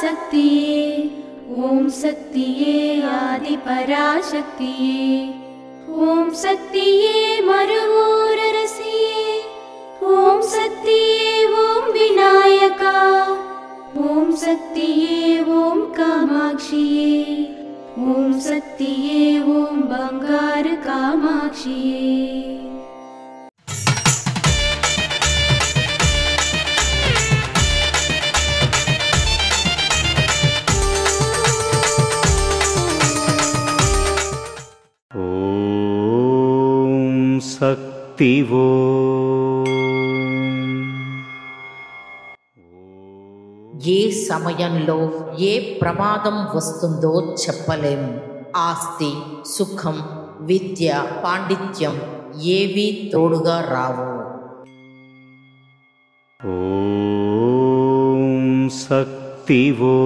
पराशक्तिये ॐ शक्तिये आदि पराशक्तिये ॐ शक्तिये मरुवोररसिये ॐ शक्तिये ॐ विनायका ॐ शक्तिये ॐ कामाक्षिये ॐ शक्तिये ॐ बंगार कामाक्षिये। శక్తివో ఏ సమయంలో ఏ ప్రమాదం వస్తుందో చెప్పలేం. ఆస్తి, సుఖం, విద్య, పాండిత్యం ఏవీ తోడుగా రావు. ఓం శక్తివో.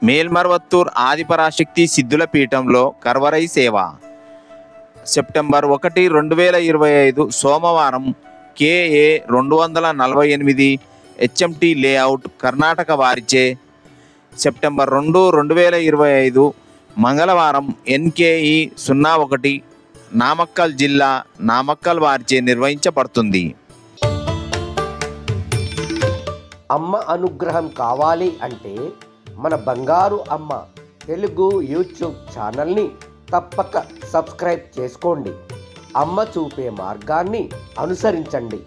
మేల్మర్వత్తూర్ ఆదిపరాశక్తి సిద్ధుల పీఠంలో కర్వరై సేవ సెప్టెంబర్ 1, 2025 సోమవారం KA 248 HMT లేఅవుట్ కర్ణాటక వారిచే సెప్టెంబర్ 2, 2025 మంగళవారం NKE 01 నామక్కల్ జిల్లా నామక్కల్ వారిచే నిర్వహించబడుతుంది. అమ్మ అనుగ్రహం కావాలి అంటే మన బంగారు అమ్మ తెలుగు యూట్యూబ్ ఛానల్ని తప్పక సబ్స్క్రైబ్ చేసుకోండి. అమ్మ చూపే మార్గాన్ని అనుసరించండి.